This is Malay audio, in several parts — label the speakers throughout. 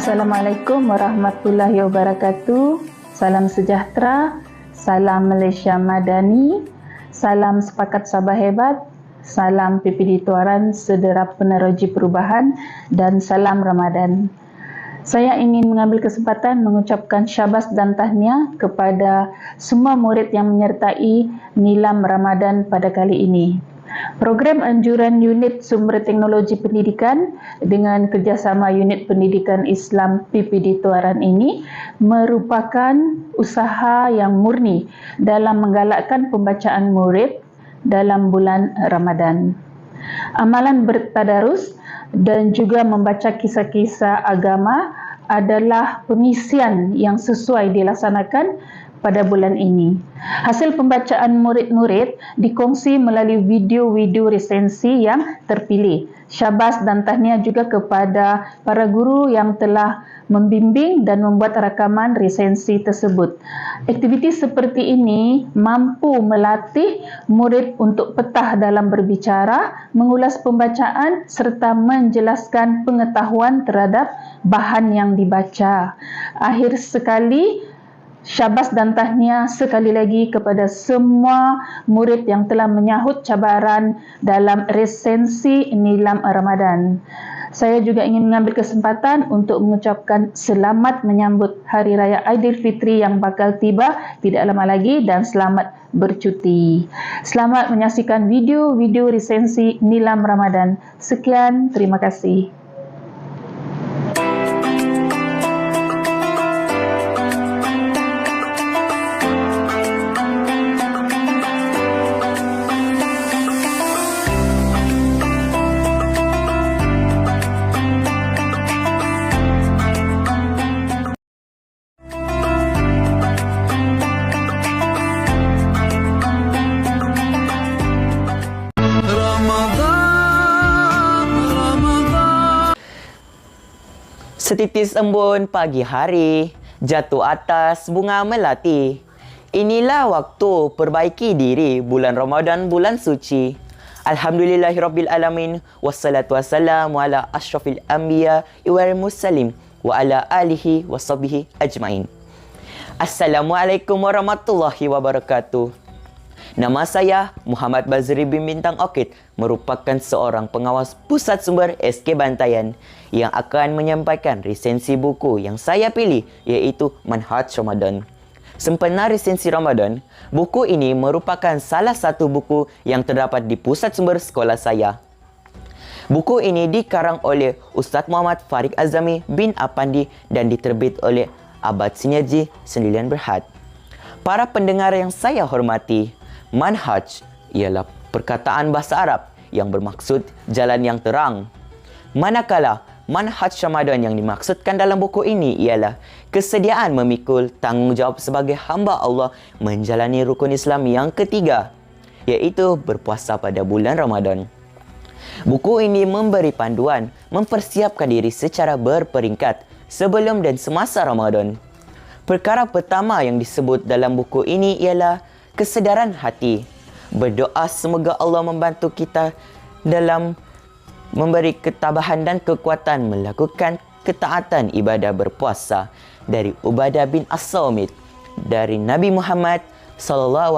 Speaker 1: Assalamualaikum warahmatullahi wabarakatuh. Salam sejahtera, salam Malaysia Madani, salam sepakat Sabah hebat, salam PPD Tuaran Sederap Peneroji Perubahan dan salam Ramadan. Saya ingin mengambil kesempatan mengucapkan syabas dan tahniah kepada semua murid yang menyertai Nilam Ramadan pada kali ini. Program anjuran Unit Sumber Teknologi Pendidikan dengan kerjasama Unit Pendidikan Islam PPD Tuaran ini merupakan usaha yang murni dalam menggalakkan pembacaan murid dalam bulan Ramadan. Amalan bertadarus dan juga membaca kisah-kisah agama adalah pengisian yang sesuai dilaksanakan pada bulan ini. Hasil pembacaan murid-murid dikongsi melalui video-video resensi yang terpilih. Syabas dan tahniah juga kepada para guru yang telah membimbing dan membuat rakaman resensi tersebut. Aktiviti seperti ini mampu melatih murid untuk petah dalam berbicara, mengulas pembacaan serta menjelaskan pengetahuan terhadap bahan yang dibaca. Akhir sekali, syabas dan tahniah sekali lagi kepada semua murid yang telah menyahut cabaran dalam resensi Nilam Ramadan. Saya juga ingin mengambil kesempatan untuk mengucapkan selamat menyambut Hari Raya Aidilfitri yang bakal tiba tidak lama lagi dan selamat bercuti. Selamat menyaksikan video-video resensi Nilam Ramadan. Sekian, terima kasih.
Speaker 2: Setitis embun pagi hari, jatuh atas bunga melati. Inilah waktu perbaiki diri, bulan Ramadan, bulan suci. Alhamdulillahirabbil alamin, wassalatu wassalamu ala asyrafil anbiya wal mursalin wa ala alihi washabbihi ajmain. Assalamualaikum warahmatullahi wabarakatuh. Nama saya Muhammad Bazri bin Bintang Orchid, merupakan seorang pengawas pusat sumber SK Bantayan yang akan menyampaikan resensi buku yang saya pilih, iaitu Manhaj Ramadan. Sempena resensi Ramadan, buku ini merupakan salah satu buku yang terdapat di pusat sumber sekolah saya. Buku ini dikarang oleh Ustaz Muhammad Farid Azami bin Apandi dan diterbit oleh Abad Sinergi Sembilan Berhad. Para pendengar yang saya hormati, Manhaj ialah perkataan bahasa Arab yang bermaksud jalan yang terang. Manakala Manhaj Ramadan yang dimaksudkan dalam buku ini ialah kesediaan memikul tanggungjawab sebagai hamba Allah menjalani rukun Islam yang ketiga, iaitu berpuasa pada bulan Ramadan. Buku ini memberi panduan mempersiapkan diri secara berperingkat sebelum dan semasa Ramadan. Perkara pertama yang disebut dalam buku ini ialah kesedaran hati. Berdoa semoga Allah membantu kita dalam memberi ketabahan dan kekuatan melakukan ketaatan ibadah berpuasa. Dari Ubadah bin As-Samit dari Nabi Muhammad SAW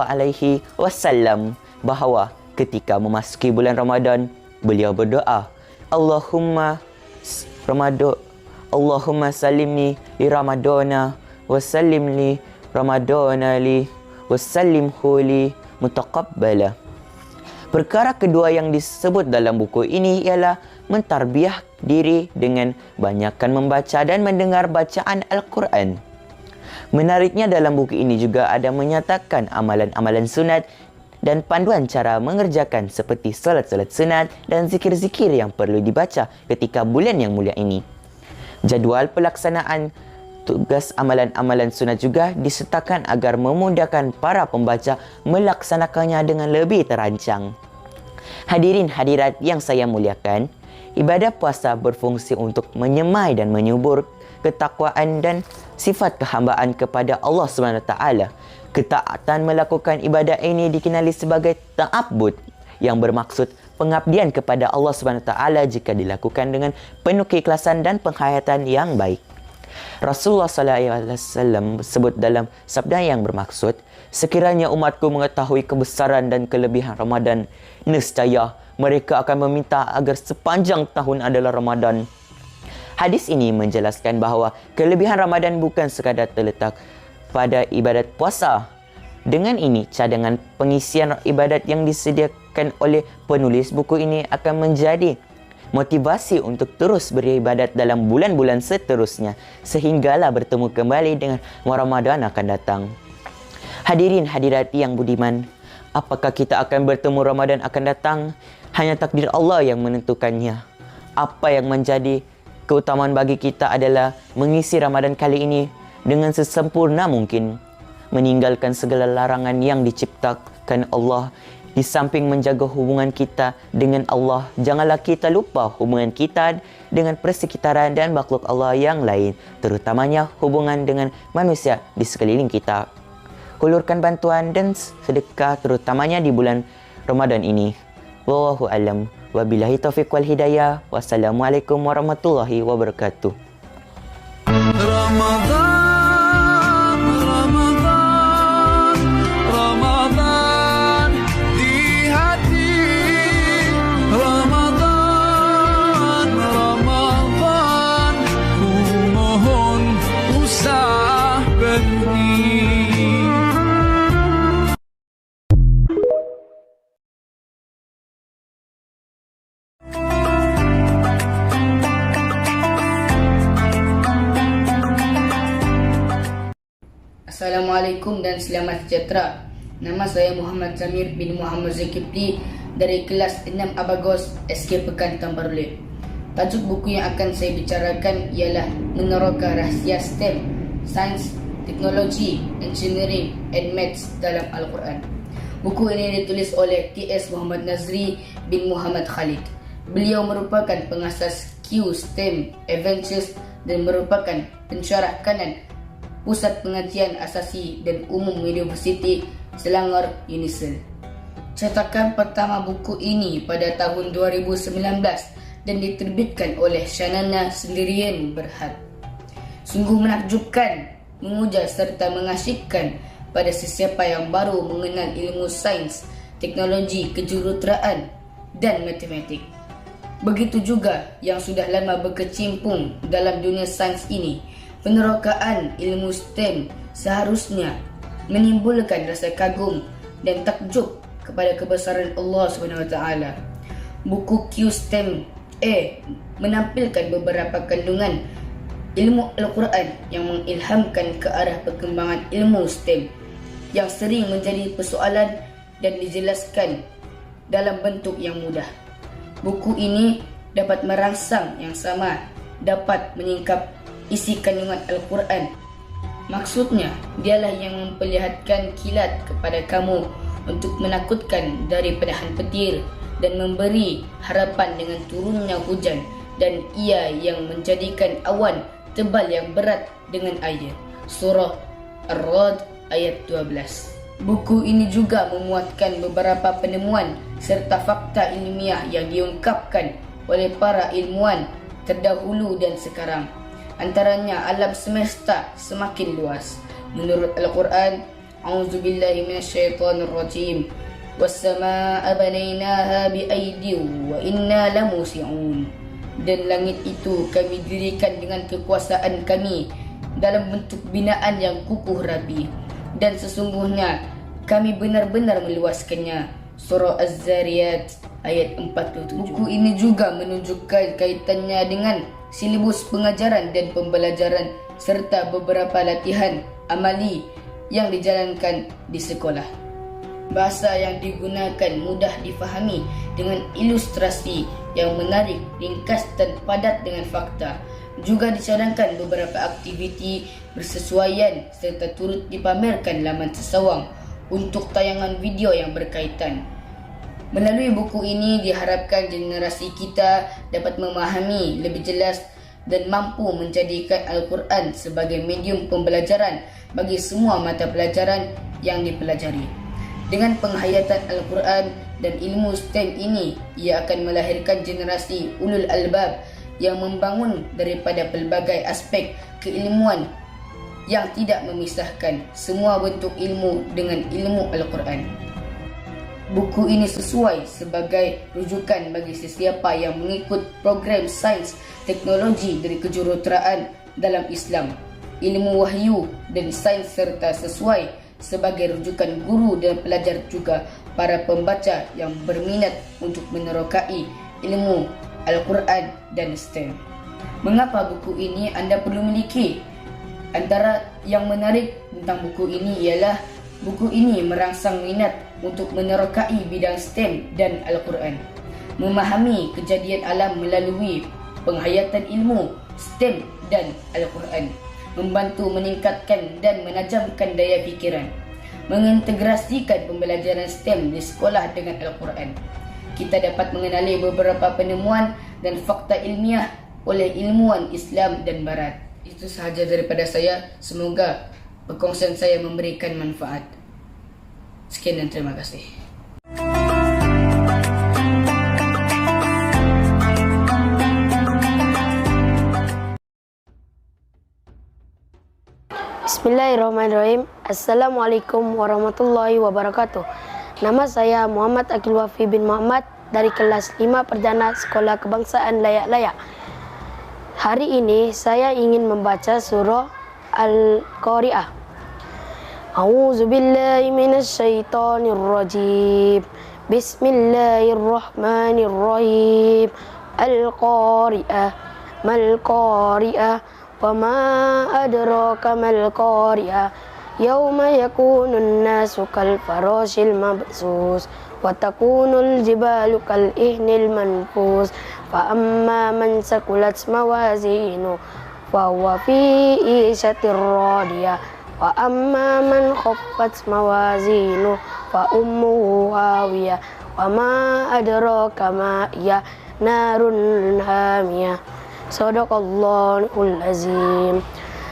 Speaker 2: bahawa ketika memasuki bulan Ramadan, beliau berdoa, Allahumma salimni li Ramadana wa salimni Ramadana li wassalimhu li mutaqabbala. Perkara kedua yang disebut dalam buku ini ialah mentarbiah diri dengan banyakkan membaca dan mendengar bacaan Al-Quran. Menariknya dalam buku ini juga ada menyatakan amalan-amalan sunat dan panduan cara mengerjakan seperti solat-solat sunat dan zikir-zikir yang perlu dibaca ketika bulan yang mulia ini. Jadual pelaksanaan tugas amalan-amalan sunat juga disertakan agar memudahkan para pembaca melaksanakannya dengan lebih terancang. Hadirin hadirat yang saya muliakan, ibadah puasa berfungsi untuk menyemai dan menyubur ketakwaan dan sifat kehambaan kepada Allah SWT. Ketaatan melakukan ibadah ini dikenali sebagai ta'abbud yang bermaksud pengabdian kepada Allah SWT jika dilakukan dengan penuh keikhlasan dan penghayatan yang baik. Rasulullah SAW sebut dalam sabda yang bermaksud, sekiranya umatku mengetahui kebesaran dan kelebihan Ramadan, nescaya mereka akan meminta agar sepanjang tahun adalah Ramadan. Hadis ini menjelaskan bahawa kelebihan Ramadan bukan sekadar terletak pada ibadat puasa. Dengan ini, cadangan pengisian ibadat yang disediakan oleh penulis buku ini akan menjadi motivasi untuk terus beribadat dalam bulan-bulan seterusnya sehinggalah bertemu kembali dengan Ramadan akan datang. Hadirin hadirat yang budiman, apakah kita akan bertemu Ramadan akan datang? Hanya takdir Allah yang menentukannya. Apa yang menjadi keutamaan bagi kita adalah mengisi Ramadan kali ini dengan sesempurna mungkin, meninggalkan segala larangan yang diciptakan Allah. Di samping menjaga hubungan kita dengan Allah, janganlah kita lupa hubungan kita dengan persekitaran dan makhluk Allah yang lain, terutamanya hubungan dengan manusia di sekeliling kita. Hulurkan bantuan dan sedekah terutamanya di bulan Ramadan ini. Wallahu a'lam. Wabillahi taufiq wal hidayah. Wassalamualaikum warahmatullahi wabarakatuh.
Speaker 3: Assalamualaikum dan selamat sejahtera. Nama saya Muhammad Zamir bin Muhammad Zulkifli dari kelas 6 Abagos SK Pekan Tambarule. Tajuk buku yang akan saya bicarakan ialah Meneroka Rahsia STEM, Sains, Teknologi, Engineering and Maths dalam Al-Quran. Buku ini ditulis oleh T.S. Muhammad Nazri bin Muhammad Khalid. Beliau merupakan pengasas Q STEM Adventures dan merupakan pensyarah kanan Pusat Pengajian Asasi dan Umum Universiti Selangor UNISEL. Cetakan pertama buku ini pada tahun 2019 dan diterbitkan oleh Shanana Sendirian Berhad. Sungguh menakjubkan, mengujar serta mengasyikkan pada sesiapa yang baru mengenal ilmu sains, teknologi, kejuruteraan dan matematik. Begitu juga yang sudah lama berkecimpung dalam dunia sains ini. Penerokaan ilmu STEM seharusnya menimbulkan rasa kagum dan takjub kepada kebesaran Allah SWT. Buku Q STEM menampilkan beberapa kandungan ilmu Al-Quran yang mengilhamkan ke arah perkembangan ilmu STEM yang sering menjadi persoalan dan dijelaskan dalam bentuk yang mudah. Buku ini dapat merangsang yang sama, dapat menyingkap isi kandungan Al-Quran. Maksudnya, dialah yang memperlihatkan kilat kepada kamu untuk menakutkan dari pedahan petir dan memberi harapan dengan turunnya hujan, dan ia yang menjadikan awan tebal yang berat dengan air. Surah Ar-Ra'd ayat 12. Buku ini juga memuatkan beberapa penemuan serta fakta ilmiah yang diungkapkan oleh para ilmuwan terdahulu dan sekarang. Antaranya alam semesta semakin luas. Menurut Al-Quran, A'udzubillahi minasyaitonirrajim. Was-samaa'a banainaha bi'aidin wa inna lamusi'un. Dan langit itu kami dirikan dengan kekuasaan kami dalam bentuk binaan yang kukuh rapi, dan sesungguhnya kami benar-benar meluaskannya. Surah Az-Zariyat ayat 47. Buku ini juga menunjukkan kaitannya dengan silibus pengajaran dan pembelajaran serta beberapa latihan amali yang dijalankan di sekolah. Bahasa yang digunakan mudah difahami dengan ilustrasi yang menarik, ringkas dan padat dengan fakta. Juga dicadangkan beberapa aktiviti bersesuaian serta turut dipamerkan laman sesawang untuk tayangan video yang berkaitan. Melalui buku ini diharapkan generasi kita dapat memahami lebih jelas dan mampu menjadikan Al-Quran sebagai medium pembelajaran bagi semua mata pelajaran yang dipelajari. Dengan penghayatan Al-Quran dan ilmu STEM ini, ia akan melahirkan generasi ulul albab yang membangun daripada pelbagai aspek keilmuan yang tidak memisahkan semua bentuk ilmu dengan ilmu Al-Quran. Buku ini sesuai sebagai rujukan bagi sesiapa yang mengikut program sains teknologi dari kejuruteraan dalam Islam, ilmu wahyu dan sains, serta sesuai sebagai rujukan guru dan pelajar juga para pembaca yang berminat untuk menerokai ilmu Al-Quran dan STEM. Mengapa buku ini anda perlu miliki? Antara yang menarik tentang buku ini ialah buku ini merangsang minat untuk menerokai bidang STEM dan Al-Quran, memahami kejadian alam melalui penghayatan ilmu STEM dan Al-Quran, membantu meningkatkan dan menajamkan daya fikiran, mengintegrasikan pembelajaran STEM di sekolah dengan Al-Quran. Kita dapat mengenali beberapa penemuan dan fakta ilmiah oleh ilmuwan Islam dan Barat. Itu sahaja daripada saya. Semoga perkongsian saya memberikan manfaat. Sekian dan terima kasih.
Speaker 4: Bismillahirrahmanirrahim. Assalamualaikum warahmatullahi wabarakatuh. Nama saya Muhammad Akil Wafi bin Muhammad dari kelas 5 Perdana Sekolah Kebangsaan Layak-Layak. Hari ini saya ingin membaca surah Al-Qari'ah. A'udzu billahi minasyaitonir rajim. Bismillahirrahmanirrahim. Al-Qari'ah. Mal Qari'ah. Wa ma adraka mal Qari'ah. Yauma yakunun nasu kal farashil mabsus wa takunul jibalu kal ihnil manfus. Fa amma man sakulat mawazinu fa huwa fi ishatir radiyah. Wa amma man khaffat mawazinu fa ummuhu hawiyah. Wa ma adraka ma hiya narun hamiyah. Shadaqallahul azim.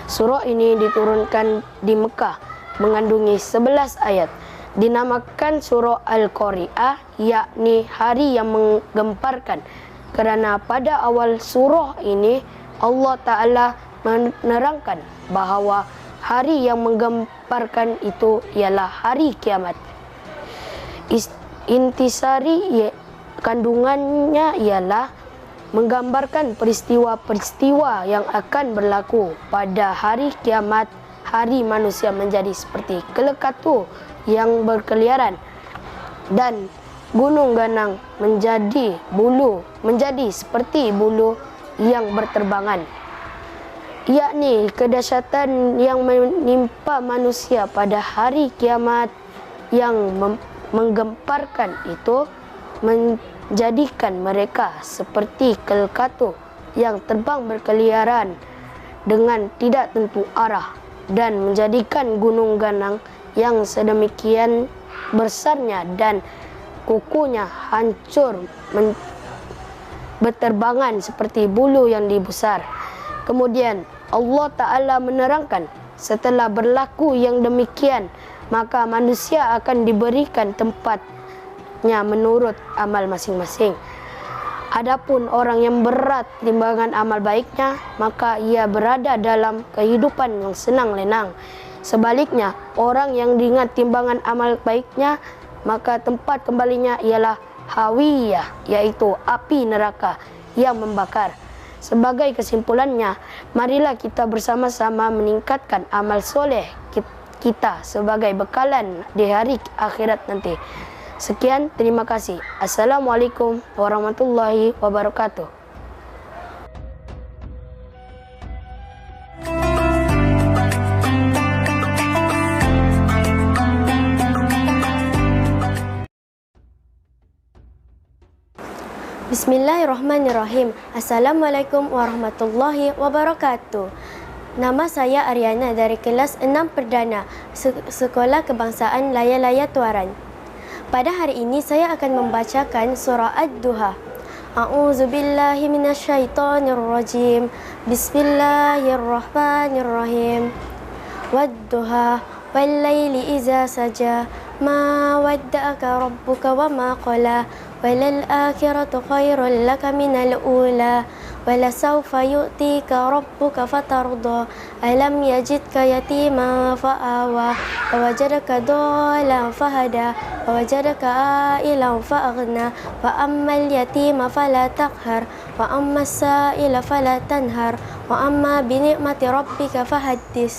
Speaker 4: Surah ini diturunkan di Mekah, mengandungi 11 ayat. Dinamakan surah Al-Qari'ah, yakni hari yang menggemparkan, kerana pada awal surah ini Allah Ta'ala menerangkan bahawa hari yang menggemparkan itu ialah hari kiamat. Intisari kandungannya ialah menggambarkan peristiwa-peristiwa yang akan berlaku pada hari kiamat. Hari manusia menjadi seperti kelekatu yang berkeliaran dan gunung ganang menjadi seperti bulu yang berterbangan, yakni kedahsyatan yang menimpa manusia pada hari kiamat. Yang menggemparkan itu menjadikan mereka seperti kelekatu yang terbang berkeliaran dengan tidak tentu arah, dan menjadikan gunung ganang yang sedemikian besarnya dan kukunya hancur berterbangan seperti bulu yang dibesar. Kemudian Allah Ta'ala menerangkan, setelah berlaku yang demikian, maka manusia akan diberikan tempatnya menurut amal masing-masing. Adapun orang yang berat timbangan amal baiknya, maka ia berada dalam kehidupan yang senang lenang. Sebaliknya, orang yang ringan timbangan amal baiknya, maka tempat kembalinya ialah hawiyah, yaitu api neraka yang membakar. Sebagai kesimpulannya, marilah kita bersama-sama meningkatkan amal soleh kita sebagai bekalan di hari akhirat nanti. Sekian, terima kasih. Assalamualaikum warahmatullahi wabarakatuh.
Speaker 5: Bismillahirrahmanirrahim. Assalamualaikum warahmatullahi wabarakatuh. Nama saya Ariana dari kelas 6 Perdana Sekolah Kebangsaan Laya-Laya Tuaran. Pada hari ini saya akan membacakan surah Ad-Duha. A'udzu billahi minasyaitonir rajim. Bismillahirrahmanirrahim. Wad-duha wal laili iza saja ma wadda'aka rabbuka wa ma qala walal akhiratu khairul laka minal ula ولسوف يؤتيك ربك فترضى ألم يجدك يتيما فآوى ووجدك ضالا فهدى ووجدك عائلا فأغنى فأما اليتيم فلا تقهر وأما السائل فلا تنهر وأما بنعمة ربك فحدث.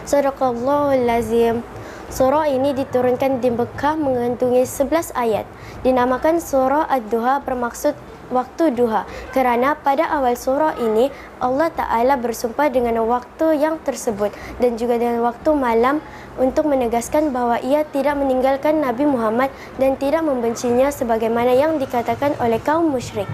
Speaker 5: Sadaqallahul Azim. Surah ini diturunkan di Mekah mengandungi 11 ayat. Dinamakan surah Ad-Duha bermaksud waktu duha kerana pada awal surah ini Allah Ta'ala bersumpah dengan waktu yang tersebut dan juga dengan waktu malam untuk menegaskan bahawa ia tidak meninggalkan Nabi Muhammad dan tidak membencinya sebagaimana yang dikatakan oleh kaum musyrik.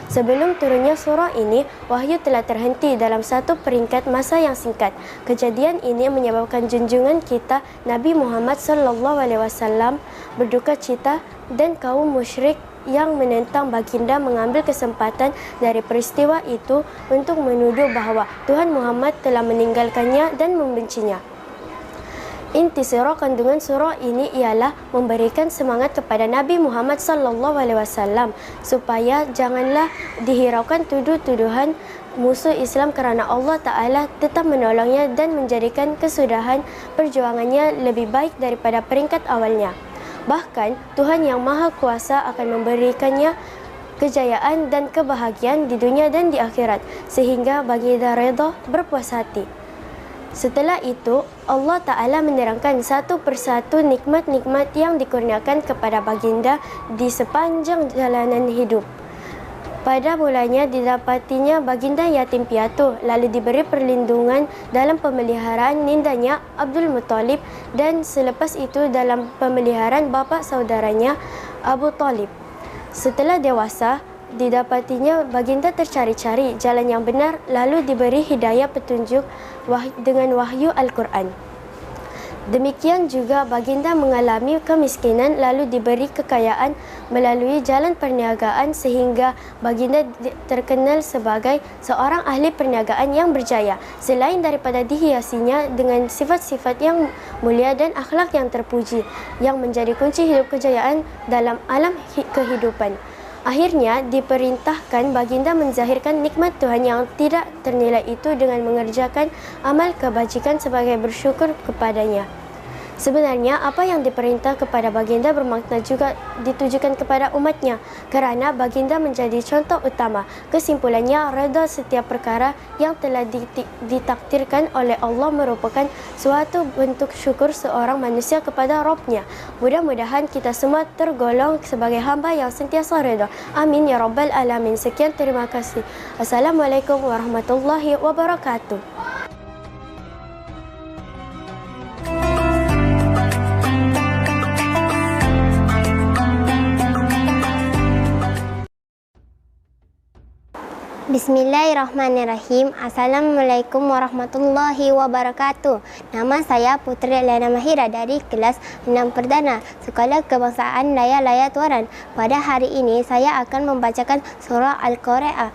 Speaker 5: Sebelum turunnya surah ini, wahyu telah terhenti dalam satu peringkat masa yang singkat. Kejadian ini menyebabkan junjungan kita Nabi Muhammad SAW berduka cita dan kaum musyrik yang menentang baginda mengambil kesempatan dari peristiwa itu untuk menuduh bahawa Tuhan Muhammad telah meninggalkannya dan membencinya. Inti surah kandungan surah ini ialah memberikan semangat kepada Nabi Muhammad SAW supaya janganlah dihiraukan tuduh-tuduhan musuh Islam kerana Allah Ta'ala tetap menolongnya dan menjadikan kesudahan perjuangannya lebih baik daripada peringkat awalnya. Bahkan Tuhan yang Maha Kuasa akan memberikannya kejayaan dan kebahagiaan di dunia dan di akhirat sehingga baginda redha berpuas hati. Setelah itu, Allah Ta'ala menerangkan satu persatu nikmat-nikmat yang dikurniakan kepada baginda di sepanjang jalanan hidup. Pada mulanya didapatinya baginda yatim piatu, lalu diberi perlindungan dalam pemeliharaan nindanya Abdul Muttalib dan selepas itu dalam pemeliharaan bapa saudaranya Abu Talib. Setelah dewasa, didapatinya baginda tercari-cari jalan yang benar lalu diberi hidayah petunjuk dengan wahyu Al-Quran. Demikian juga baginda mengalami kemiskinan lalu diberi kekayaan melalui jalan perniagaan sehingga baginda terkenal sebagai seorang ahli perniagaan yang berjaya selain daripada dihiasinya dengan sifat-sifat yang mulia dan akhlak yang terpuji yang menjadi kunci hidup kejayaan dalam alam kehidupan. Akhirnya diperintahkan baginda menzahirkan nikmat Tuhan yang tidak ternilai itu dengan mengerjakan amal kebajikan sebagai bersyukur kepadanya. Sebenarnya apa yang diperintah kepada baginda bermakna juga ditujukan kepada umatnya kerana baginda menjadi contoh utama. Kesimpulannya, redha setiap perkara yang telah ditakdirkan oleh Allah merupakan suatu bentuk syukur seorang manusia kepada Rabbnya. Mudah-mudahan kita semua tergolong sebagai hamba yang sentiasa redha. Amin ya Rabbal Alamin. Sekian, terima kasih. Assalamualaikum warahmatullahi wabarakatuh.
Speaker 6: Bismillahirrahmanirrahim. Assalamualaikum warahmatullahi wabarakatuh. Nama saya Putri Eliana Mahira dari kelas 6 Perdana Sekolah Kebangsaan Laya-Laya Tuaran. Pada hari ini saya akan membacakan surah Al-Qari'ah.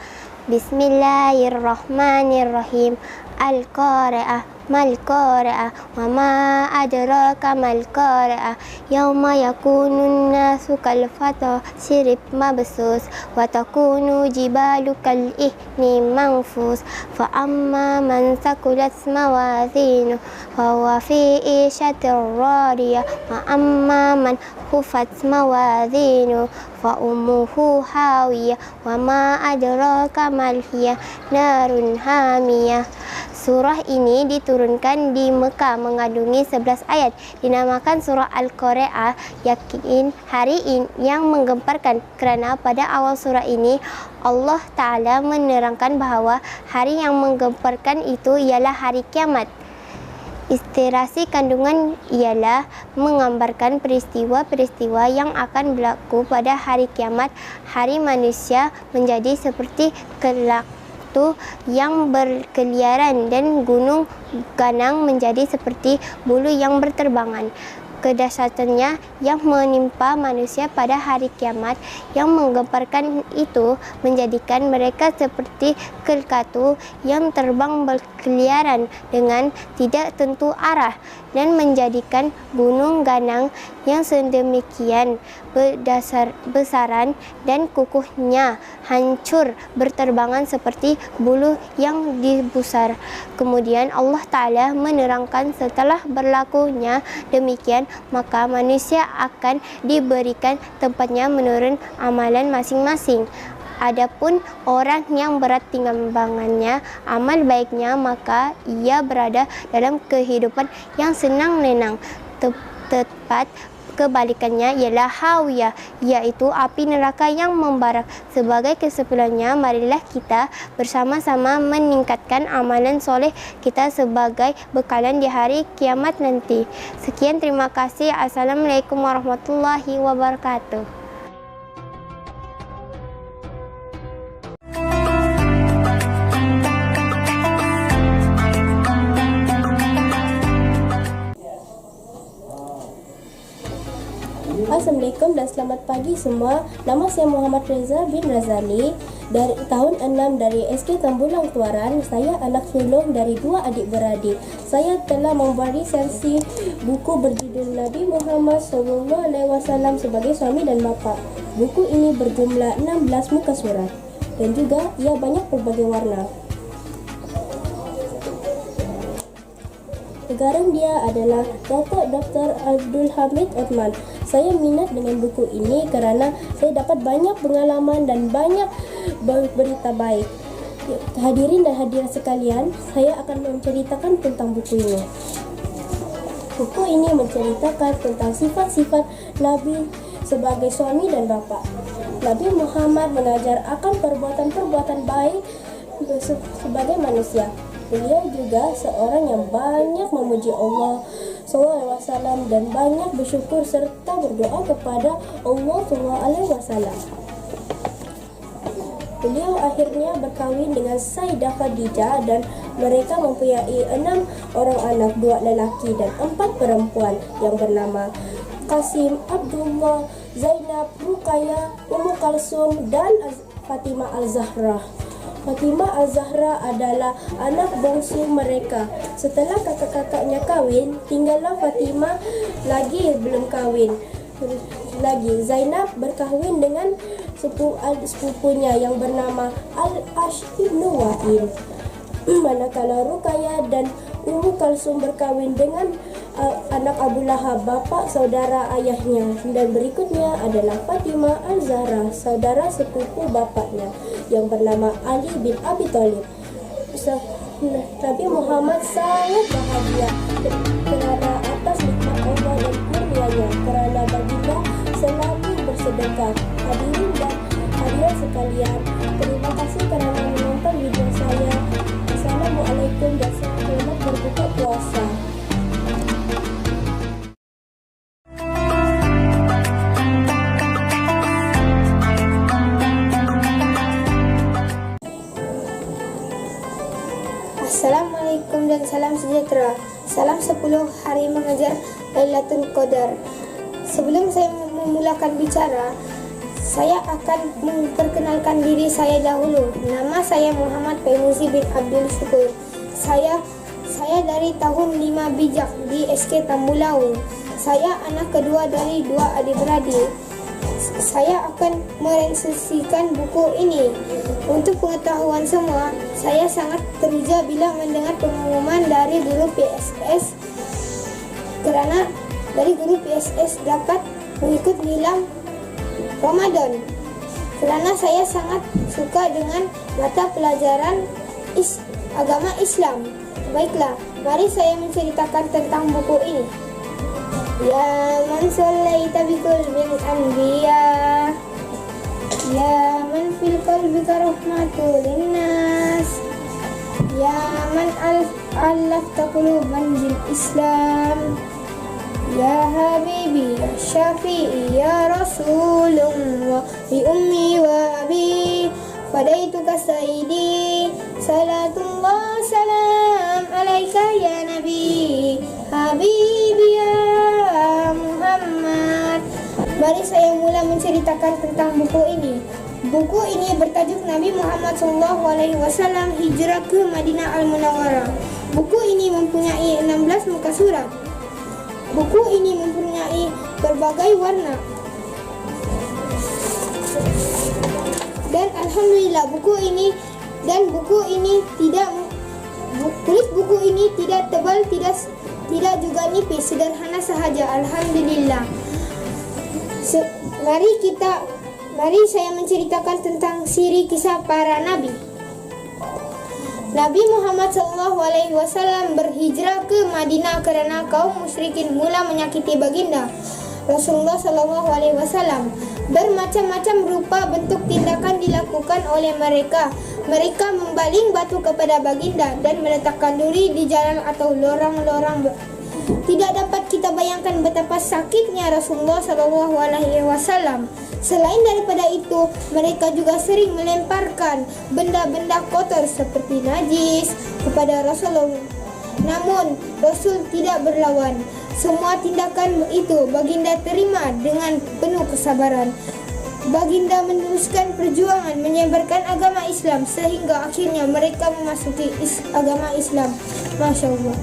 Speaker 6: Bismillahirrahmanirrahim. Al-Qari'ah. Mal Qari'ah wa ma adraka mal Qari'ah yauma yakunun nasu kal sirip mabsus wa takunu jibalu kal ihni manfus fa amma man sakulat mawazinu fa huwa fi ishatir radiyah wa amma man khufat mawazinu fa ummuhu hawiyah wa ma adraka mal hiya narun hamiyah. Surah ini diturunkan di Mekah mengandungi 11 ayat. Dinamakan surah Al-Qari'ah, yakin hari ini yang menggemparkan kerana pada awal surah ini Allah Ta'ala menerangkan bahawa hari yang menggemparkan itu ialah hari kiamat. Inspirasi kandungan ialah menggambarkan peristiwa-peristiwa yang akan berlaku pada hari kiamat. Hari manusia menjadi seperti kelak yang berkeliaran dan gunung ganang menjadi seperti bulu yang berterbangan. kedahsyatannya yang menimpa manusia pada hari kiamat. Yang menggemparkan itu menjadikan mereka seperti kelkatu yang terbang berkeliaran dengan tidak tentu arah, dan menjadikan gunung ganang yang sedemikian besaran dan kukuhnya hancur berterbangan seperti bulu yang dibusar. Kemudian Allah Ta'ala menerangkan setelah berlakunya demikian, maka manusia akan diberikan tempatnya menurut amalan masing-masing. Adapun orang yang berat timbangannya amal baiknya, maka ia berada dalam kehidupan yang senang-nenang. Tepat kebalikannya ialah hawiyah, iaitu api neraka yang membara. Sebagai kesimpulannya, marilah kita bersama-sama meningkatkan amalan soleh kita sebagai bekalan di hari kiamat nanti. Sekian, terima kasih. Assalamualaikum warahmatullahi wabarakatuh.
Speaker 7: Assalamualaikum dan selamat pagi semua. Nama saya Muhammad Reza bin Razali dari tahun 6 dari SK Tembulang Tuaran. Saya anak sulung dari 2 adik-beradik. Saya telah memberi sesi buku berjudul Nabi Muhammad SAW sebagai suami dan bapa. Buku ini berjumlah 16 muka surat dan juga ia banyak berbagai warna. Pegarang dia adalah Datuk Dr. Abdul Hamid Othman. Saya minat dengan buku ini kerana saya dapat banyak pengalaman dan banyak berita baik. Hadirin dan hadirat sekalian, saya akan menceritakan tentang buku ini. Buku ini menceritakan tentang sifat-sifat Nabi sebagai suami dan bapa. Nabi Muhammad mengajar akan perbuatan-perbuatan baik sebagai manusia. Beliau juga seorang yang banyak memuji Allah SAW dan banyak bersyukur serta berdoa kepada Allah SAW. Beliau akhirnya berkahwin dengan Sayyidah Khadijah dan mereka mempunyai 6 orang anak, 2 lelaki dan 4 perempuan yang bernama Qasim, Abdullah, Zainab, Ruqayyah, Ummu Kalsum dan Fatimah Al-Zahra. Fatimah Al-Zahra adalah anak bongsu mereka. Setelah kakak-kakaknya kahwin, tinggallah Fatimah lagi belum kahwin. Lagi Zainab berkahwin dengan sepupunya yang bernama Al-Ash ibnu Wa'il. Manakala Ruqayyah dan Ummu Kalsum berkahwin dengan anak Abu Lahab, bapa saudara ayahnya, dan berikutnya adalah Fatimah Al-Zahra, saudara sepupu bapaknya yang bernama Ali bin Abi Thalib. Nabi Muhammad sangat bahagia kerana atas nikmat Allah dan kurnianya, kerana baginda selalu bersedekah. Hadirin dan hadirat sekalian, terima kasih kerana menonton video saya. Assalamualaikum dan selamat berbuka puasa. Assalamualaikum dan salam sejahtera. Salam 10 hari mengajar Lailatul Qadar. Sebelum saya memulakan bicara, saya akan memperkenalkan diri saya dahulu. Nama saya Muhammad Faimuzi bin Abdul Syukur. Saya dari tahun 5 Bijak di SK Tembulang. Saya anak kedua dari 2 adik-beradik. Saya akan meresensikan buku ini. Untuk pengetahuan semua, saya sangat teruja bila mendengar pengumuman dari guru PSS kerana dari guru PSS dapat mengikut nilam Ramadan. Kerana saya sangat suka dengan mata pelajaran agama Islam. Baiklah, mari saya menceritakan tentang buku ini. Ya man sallaita bi qalbin anbiya, ya man fil qalbi rahmatul linnas, ya man alafta quluban bil Islam, ya habibi ya syafi'i ya rasulullah bi ummi wa abi fadaituka sayyidi salatullah salam alaika ya nabi habibi ya Mari saya mula menceritakan tentang buku ini. Buku ini bertajuk Nabi Muhammad SAW hijrah ke Madinah Al-Munawwarah. Buku ini mempunyai 16 muka surat. Buku ini mempunyai berbagai warna. Dan alhamdulillah kulit buku ini tidak tebal, tidak juga nipis, sederhana sahaja. Alhamdulillah. Mari saya menceritakan tentang siri kisah para nabi. Nabi Muhammad SAW berhijrah ke Madinah karena kaum musyrikin mula menyakiti baginda Rasulullah SAW. Bermacam-macam rupa bentuk tindakan dilakukan oleh mereka. Mereka membaling batu kepada baginda dan meletakkan duri di jalan atau lorong-lorong. Tidak dapat kita bayangkan betapa sakitnya Rasulullah SAW. Selain daripada itu, mereka juga sering melemparkan benda-benda kotor seperti najis kepada Rasulullah. Namun, Rasul tidak berlawan. Semua tindakan itu baginda terima dengan penuh kesabaran. Baginda meneruskan perjuangan menyebarkan agama Islam sehingga akhirnya mereka memasuki agama Islam. Masya Allah.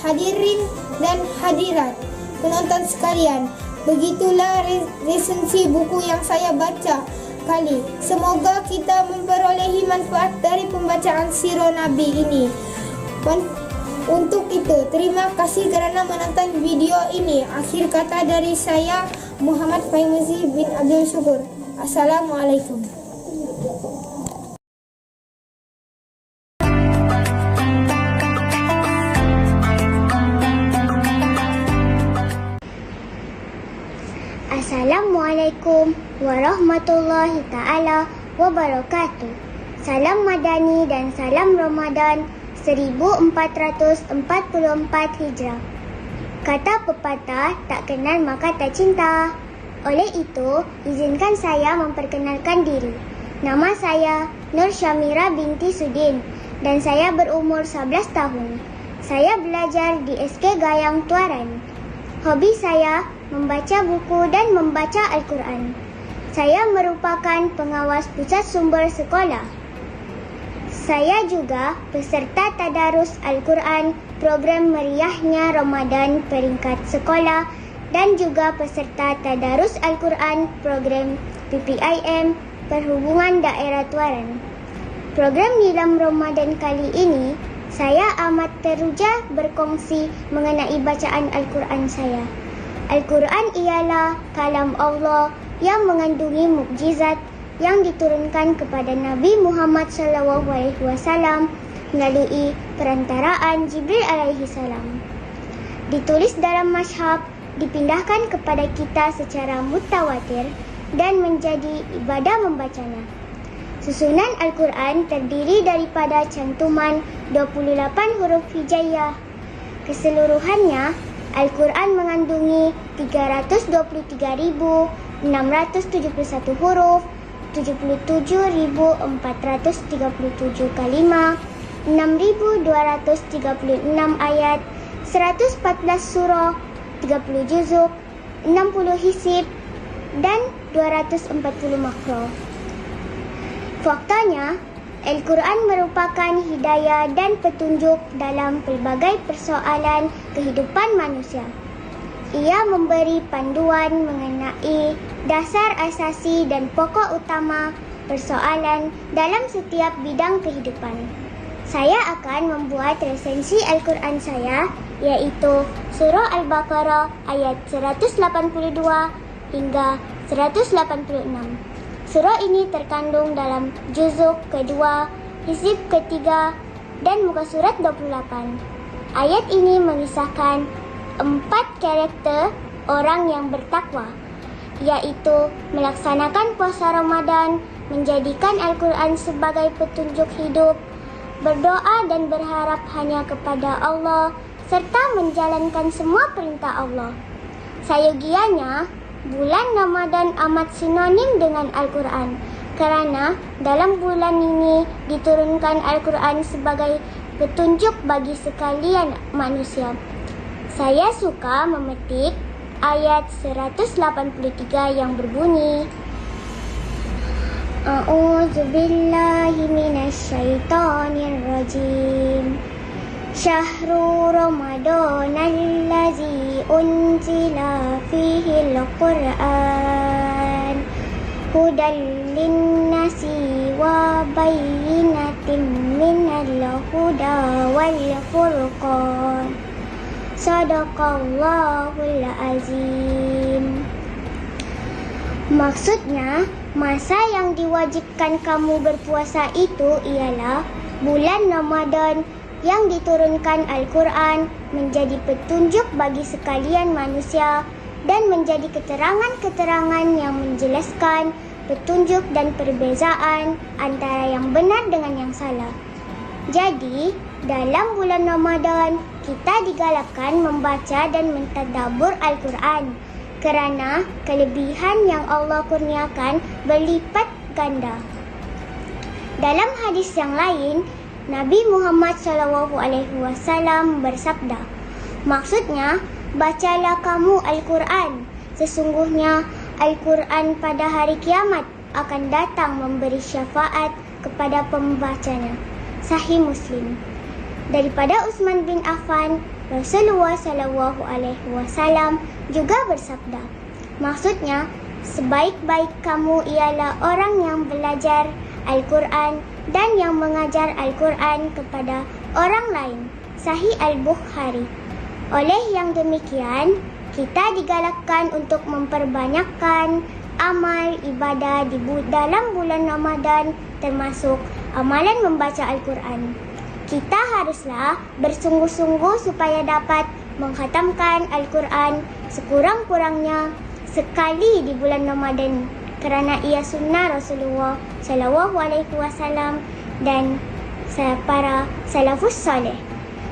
Speaker 7: Hadirin dan hadirat, penonton sekalian, begitulah resensi buku yang saya baca kali. Semoga kita memperolehi manfaat dari pembacaan sirah Nabi ini. Untuk itu, terima kasih kerana menonton video ini. Akhir kata dari saya, Muhammad Faimuzi bin Abdul Syukur. Assalamualaikum.
Speaker 6: Assalamualaikum warahmatullahi ta'ala wabarakatuh. Salam Madani dan salam Ramadan 1444 Hijrah. Kata pepatah, tak kenal maka tak cinta. Oleh itu, izinkan saya memperkenalkan diri. Nama saya Nur Syamira binti Sudin dan saya berumur 11 tahun. Saya belajar di SK Gayang Tuaran. Hobi saya membaca buku dan membaca Al-Quran. Saya merupakan pengawas pusat sumber sekolah. Saya juga peserta tadarus Al-Quran program meriahnya Ramadan peringkat sekolah dan juga peserta tadarus Al-Quran program PPIM Perhubungan Daerah Tuaran. Program dalam Ramadan kali ini, saya amat teruja berkongsi mengenai bacaan Al-Quran saya. Al-Quran ialah kalam Allah yang mengandungi mukjizat yang diturunkan kepada Nabi Muhammad SAW melalui perantaraan Jibril alaihi salam. Ditulis dalam mazhab, dipindahkan kepada kita secara mutawatir dan menjadi ibadah membacanya. Susunan Al-Quran terdiri daripada cantuman 28 huruf hijaiyah. Keseluruhannya, Al-Quran mengandungi 323.671 huruf, 77.437 kalimah, 6.236 ayat, 114 surah, 30 juzuk, 60 hizib, dan 240 makro. Faktanya, Al-Quran merupakan hidayah dan petunjuk dalam pelbagai persoalan kehidupan manusia. Ia memberi panduan mengenai dasar asasi dan pokok utama persoalan dalam setiap bidang kehidupan. Saya akan membuat resensi Al-Quran saya, iaitu Surah Al-Baqarah ayat 182 hingga 186. Surah ini terkandung dalam juzuk kedua, hizib ketiga, dan muka surat 28. Ayat ini mengisahkan 4 karakter orang yang bertakwa, iaitu melaksanakan puasa Ramadan, menjadikan Al-Quran sebagai petunjuk hidup, berdoa dan berharap hanya kepada Allah, serta menjalankan semua perintah Allah. Sayogianya, bulan Ramadan amat sinonim dengan Al-Quran, kerana dalam bulan ini diturunkan Al-Quran sebagai petunjuk bagi sekalian manusia. Saya suka memetik ayat 183 yang berbunyi, A'udzubillahi minasyaitonirrajim. Syahru Ramadanal-lazi unzila fihil Qur'an hudal linnasi wa bayyinatin minal huda wal furqan. Sadaqallahul azim. Maksudnya, masa yang diwajibkan kamu berpuasa itu ialah bulan Ramadan yang diturunkan Al-Quran menjadi petunjuk bagi sekalian manusia dan menjadi keterangan-keterangan yang menjelaskan petunjuk dan perbezaan antara yang benar dengan yang salah. Jadi, dalam bulan Ramadan, kita digalakkan membaca dan mentadabbur Al-Quran kerana kelebihan yang Allah kurniakan berlipat ganda. Dalam hadis yang lain, Nabi Muhammad SAW bersabda, maksudnya, bacalah kamu Al-Quran. Sesungguhnya Al-Quran pada hari kiamat akan datang memberi syafaat kepada pembacanya. Sahih Muslim. Daripada Utsman bin Affan, Rasulullah SAW juga bersabda, maksudnya, sebaik-baik kamu ialah orang yang belajar Al-Quran dan yang mengajar Al-Quran kepada orang lain. Sahih Al-Bukhari. Oleh yang demikian, kita digalakkan untuk memperbanyakkan amal ibadah di dalam bulan Ramadan, termasuk amalan membaca Al-Quran. Kita haruslah bersungguh-sungguh supaya dapat mengkhatamkan Al-Quran sekurang-kurangnya sekali di bulan Ramadan, kerana ia sunnah Rasulullah SAW dan para salafus saleh.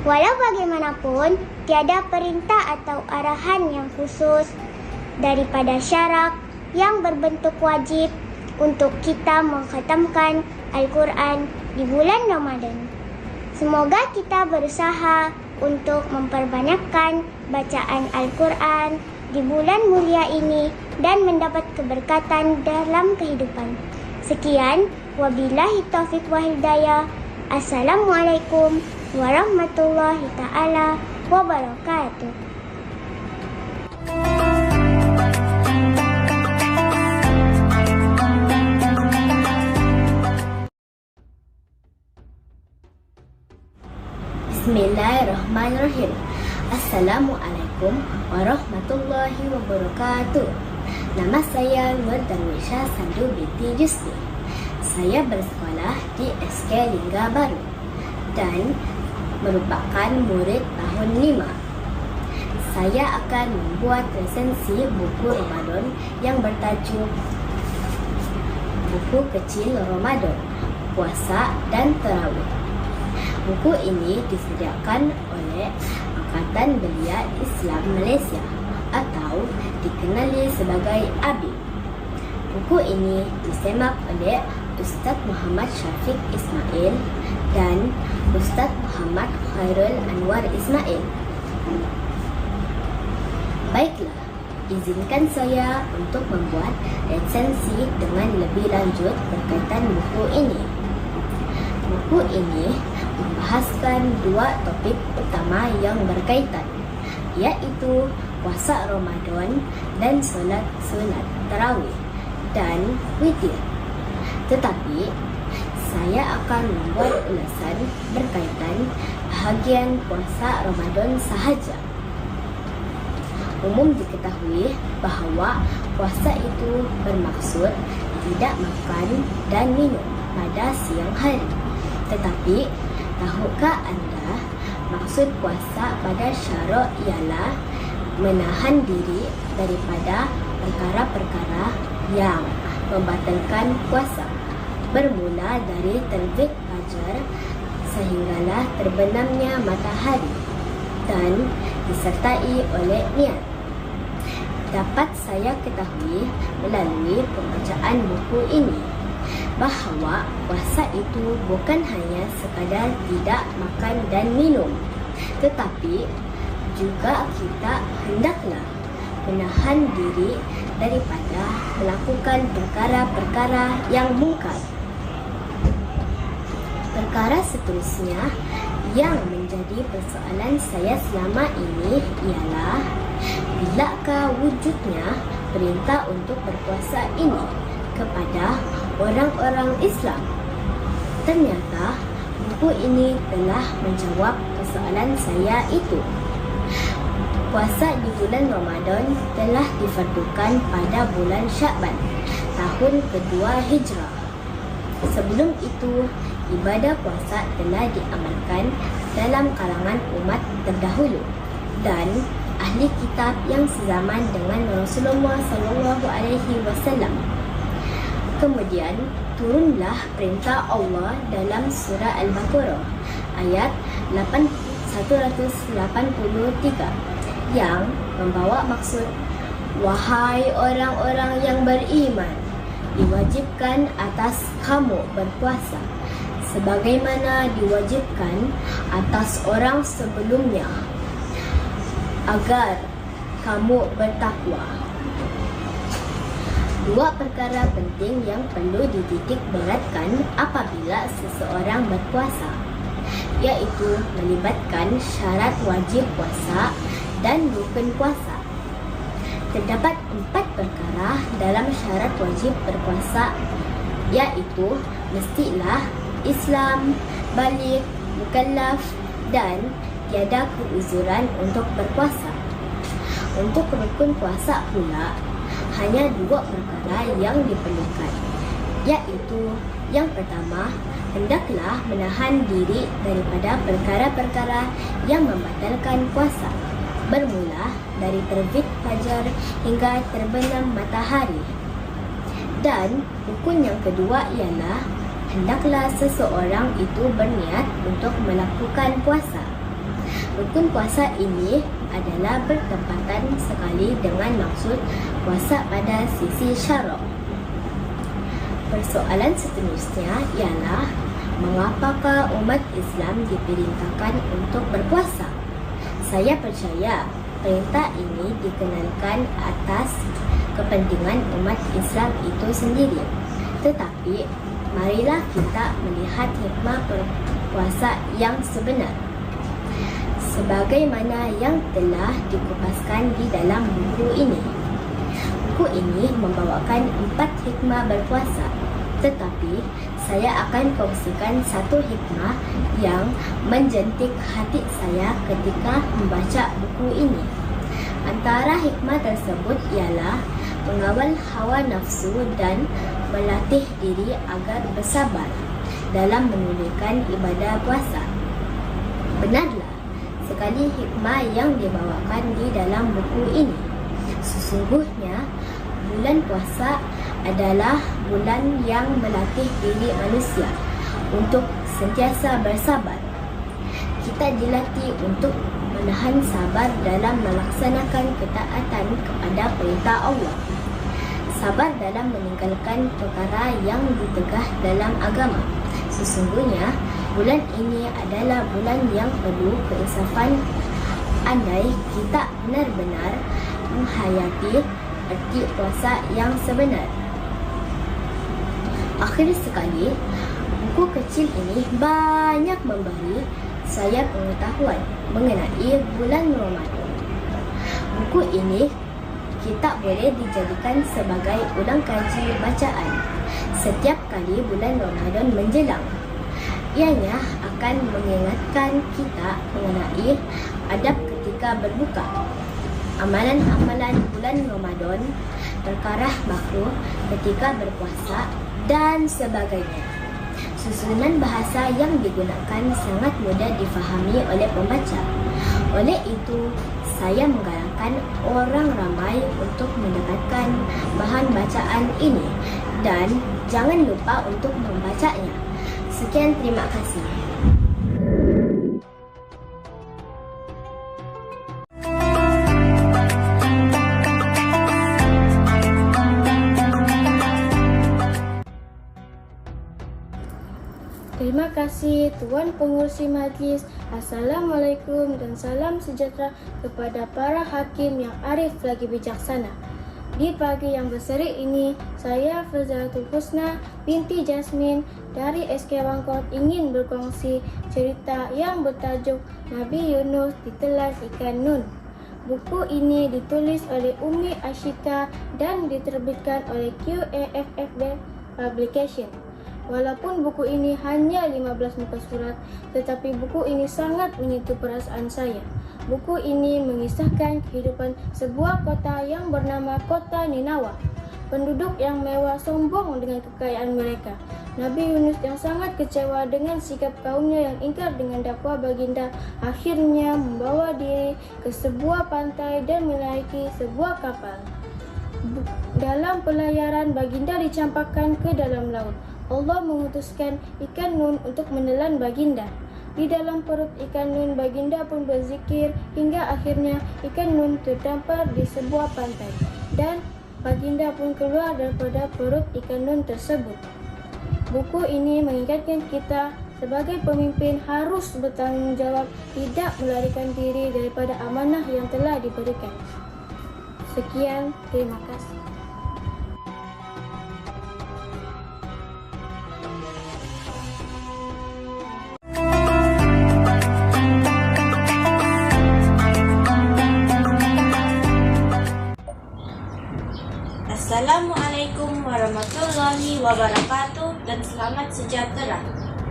Speaker 6: Walau bagaimanapun, tiada perintah atau arahan yang khusus daripada syarak yang berbentuk wajib untuk kita mengkhatamkan Al-Quran di bulan Ramadan. Semoga kita berusaha untuk memperbanyakkan bacaan Al-Quran di bulan mulia ini dan mendapat keberkatan dalam kehidupan. Sekian, wabillahi taufiq wa hidayah. Assalamualaikum warahmatullahi ta'ala wabarakatuh.
Speaker 5: Bismillahirrahmanirrahim. Assalamualaikum warahmatullahi wabarakatuh. Nama saya Nur Darwisha Sandu binti Jusdi. Saya bersekolah di SK Lingga Baru dan merupakan murid tahun 5. Saya akan membuat resensi buku Ramadan yang bertajuk Buku Kecil Ramadan, Puasa dan Tarawih. Buku ini disediakan oleh Angkatan Belia Islam Malaysia atau dikenali sebagai ABI. Buku ini disemak oleh Ustaz Muhammad Syafiq Ismail dan Ustaz Muhammad Khairul Anwar Ismail. Baiklah, izinkan saya untuk membuat resensi dengan lebih lanjut berkaitan buku ini. Buku ini membahaskan dua topik utama yang berkaitan, iaitu puasa Ramadan dan solat sunat tarawih dan witir. Tetapi saya akan membuat ulasan berkaitan bahagian puasa Ramadan sahaja. Umum diketahui bahawa puasa itu bermaksud tidak makan dan minum pada siang hari. Tetapi, tahukah anda maksud puasa pada syarak ialah menahan diri daripada perkara-perkara yang membatalkan puasa, bermula dari terbit fajar sehinggalah terbenamnya matahari dan disertai oleh niat. Dapat saya ketahui melalui pembacaan buku ini bahawa puasa itu bukan hanya sekadar tidak makan dan minum, tetapi juga kita hendaklah menahan diri daripada melakukan perkara-perkara yang mungkar. Perkara seterusnya yang menjadi persoalan saya selama ini ialah bilakah wujudnya perintah untuk berpuasa ini kepada orang-orang Islam. Ternyata buku ini telah menjawab persoalan saya itu. Puasa di bulan Ramadan telah difardukan pada bulan Syakban tahun kedua Hijrah. Sebelum itu, ibadah puasa telah diamalkan dalam kalangan umat terdahulu dan ahli kitab yang sezaman dengan Rasulullah SAW. Kemudian turunlah perintah Allah dalam surah Al-Baqarah ayat 183 yang membawa maksud, wahai orang-orang yang beriman, diwajibkan atas kamu berpuasa sebagaimana diwajibkan atas orang sebelumnya agar kamu bertakwa. Dua perkara penting yang perlu dititik beratkan apabila seseorang berpuasa, iaitu melibatkan syarat wajib puasa dan rukun puasa. Terdapat 4 perkara dalam syarat wajib berpuasa, iaitu mestilah Islam, baligh, mukallaf dan tiada keuzuran untuk berpuasa. Untuk rukun puasa pula, hanya 2 perkara yang diperlukan, iaitu yang pertama, hendaklah menahan diri daripada perkara-perkara yang membatalkan puasa, bermula dari terbit fajar hingga terbenam matahari. Dan rukun yang kedua ialah hendaklah seseorang itu berniat untuk melakukan puasa. Rukun puasa ini adalah bertepatan sekali dengan maksud puasa pada sisi syarak. Persoalan seterusnya ialah mengapakah umat Islam diperintahkan untuk berpuasa? Saya percaya perintah ini dikenalkan atas kepentingan umat Islam itu sendiri. Tetapi marilah kita melihat hikmah berpuasa yang sebenar, sebagaimana yang telah dikupaskan di dalam buku ini. Buku ini membawakan 4 hikmah berpuasa, tetapi saya akan kongsikan satu hikmah yang menjentik hati saya ketika membaca buku ini. Antara hikmah tersebut ialah mengawal hawa nafsu dan melatih diri agar bersabar dalam menunaikan ibadah puasa. Benarlah sekali hikmah yang dibawakan di dalam buku ini. Sesungguhnya bulan puasa adalah bulan yang melatih diri manusia untuk sentiasa bersabar. Kita dilatih untuk menahan sabar dalam melaksanakan ketaatan kepada perintah Allah, sabar dalam meninggalkan perkara yang ditegah dalam agama. Sesungguhnya bulan ini adalah bulan yang perlu keinsafan. Andai kita benar-benar menghayati erti puasa yang sebenar. Akhir sekali, buku kecil ini banyak memberi saya pengetahuan mengenai bulan Ramadan. Buku ini kita boleh dijadikan sebagai ulang kaji bacaan setiap kali bulan Ramadan menjelang. Ianya akan mengingatkan kita mengenai adab ketika berbuka, amalan-amalan bulan Ramadan, perkara makruh ketika berpuasa dan sebagainya. Susunan bahasa yang digunakan sangat mudah difahami oleh pembaca. Oleh itu, saya menggalakkan orang ramai untuk mendapatkan bahan bacaan ini dan jangan lupa untuk membacanya. Sekian, terima kasih.
Speaker 7: Terima
Speaker 5: kasih Tuan Pengerusi Majlis. Assalamualaikum dan salam sejahtera kepada para hakim yang arif lagi bijaksana. Di pagi yang berseri ini, saya Fazalatul Husna binti Jasmine dari SK Bangkok ingin berkongsi cerita yang bertajuk Nabi Yunus ditelan ikan Nun. Buku ini ditulis oleh Umi Ashita dan diterbitkan oleh QAFFB Publication. Walaupun buku ini hanya 15 muka surat, tetapi buku ini sangat menyentuh perasaan saya. Buku ini mengisahkan kehidupan sebuah kota yang bernama Kota Ninawa. Penduduk yang mewah sombong dengan kekayaan mereka. Nabi Yunus yang sangat kecewa dengan sikap kaumnya yang ingkar dengan dakwah baginda akhirnya membawa diri ke sebuah pantai dan menaiki sebuah kapal. Dalam pelayaran baginda dicampakkan ke dalam laut. Allah mengutuskan ikan Nun untuk menelan baginda. Di dalam perut ikan Nun, baginda pun berzikir hingga akhirnya ikan Nun terdampar di sebuah pantai dan baginda pun keluar daripada perut ikan Nun tersebut. Buku ini mengingatkan kita sebagai pemimpin harus bertanggung jawab, tidak melarikan diri daripada amanah yang telah diberikan. Sekian, terima kasih.
Speaker 8: Assalamualaikum warahmatullahi wabarakatuh dan selamat sejahtera.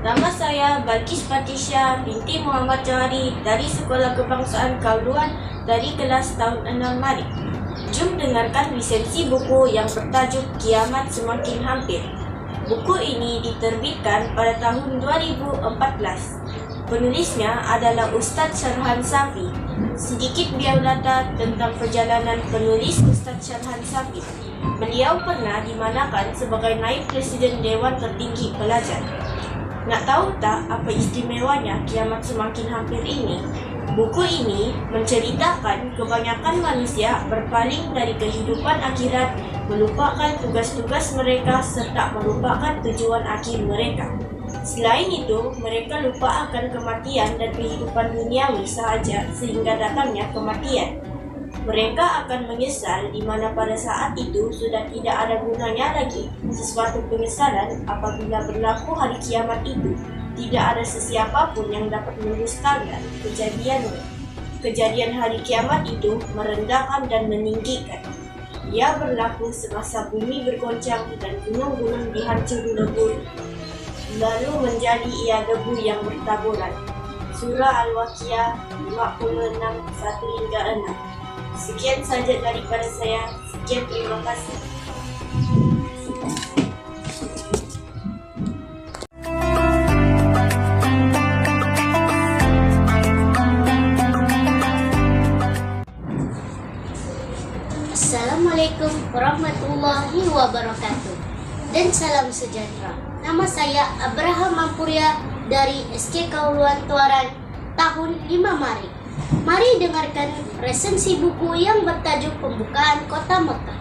Speaker 8: Nama saya Balkis Patisha binti Muhammad Johari dari Sekolah Kebangsaan Kauluan dari kelas tahun 6 Mari. Jom dengarkan lisensi buku yang bertajuk Kiamat Semakin Hampir. Buku ini diterbitkan pada tahun 2014. Penulisnya adalah Ustaz Syarhan Safi. Sedikit biodata tentang perjalanan penulis Ustaz Syarhan Safi. Beliau pernah dimanakan sebagai naib presiden Dewan Tertinggi Pelajar. Nak tahu tak apa istimewanya Kiamat Semakin Hampir ini? Buku ini menceritakan kebanyakan manusia berpaling dari kehidupan akhirat, melupakan tugas-tugas mereka serta melupakan tujuan akhir mereka. Selain itu, mereka lupa akan kematian dan kehidupan duniawi sahaja sehingga datangnya kematian. Mereka akan menyesal di mana pada saat itu sudah tidak ada gunanya lagi sesuatu penyesalan apabila berlaku hari kiamat itu. Tidak ada sesiapa pun yang dapat mendustakan kejadian hari kiamat itu merendahkan dan meninggikan. Ia berlaku semasa bumi bergoncang dan gunung-gunung dihancur lebur, lalu menjadi ia debu yang bertaburan. Surah Al-Waqiah 56, 1-6. Sekian saja daripada saya. Sekian, terima kasih.
Speaker 9: Assalamualaikum warahmatullahi wabarakatuh dan salam sejahtera. Nama saya Abraham Mampurya dari SK Kauluan Tuaran tahun 5 Mari. Mari dengarkan resensi buku yang bertajuk Pembukaan Kota Mekah.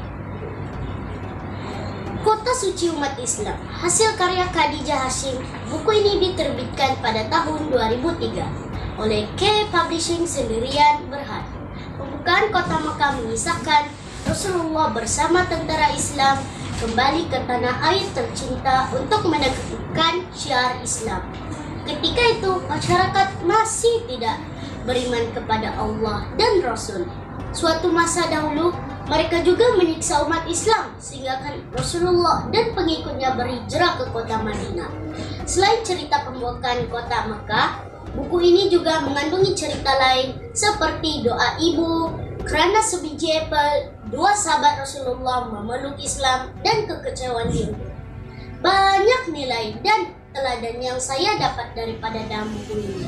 Speaker 9: Kota Suci Umat Islam, hasil karya Khadijah Hashim. Buku ini diterbitkan pada tahun 2003 oleh K Publishing Sendirian Berhad. Pembukaan Kota Mekah mengisahkan Rasulullah bersama tentara Islam kembali ke tanah air tercinta untuk menegakkan syiar Islam. Ketika itu, masyarakat masih tidak beriman kepada Allah dan Rasul. Suatu masa dahulu, mereka juga menyiksa umat Islam sehingga Rasulullah dan pengikutnya berhijrah ke kota Madinah. Selain cerita pembukaan kota Mekah, buku ini juga mengandungi cerita lain seperti doa ibu, kerana sebiji apel, 2 sahabat Rasulullah memeluk Islam, dan kekecewaan diri. Banyak nilai dan teladan yang saya dapat daripada dalam buku ini.